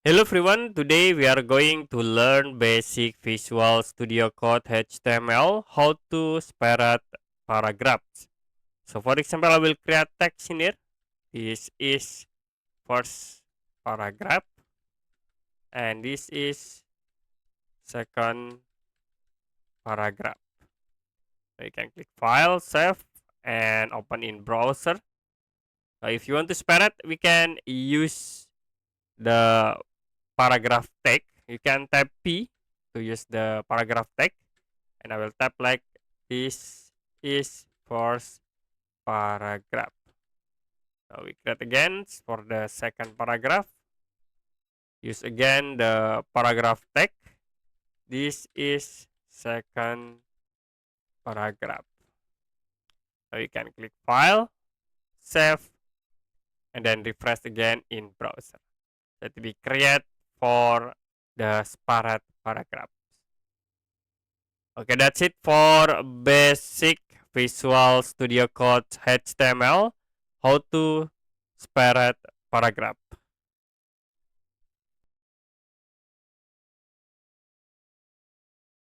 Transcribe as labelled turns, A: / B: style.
A: Hello everyone, today we are going to learn basic Visual Studio Code HTML, how to separate paragraphs. So for example, I will create text in here. This is first paragraph and this is second paragraph. So you can click File, Save and open in browser. So if you want to separate, we can use the paragraph tag. You can type P to use the paragraph tag, and I will type like this is first paragraph. So we create again for the second paragraph. Use again the paragraph tag. This is second paragraph. So you can click File, Save, and then refresh again in browser. That will be create for the separate paragraph. Okay, that's it for basic Visual Studio Code HTML. How to separate paragraph.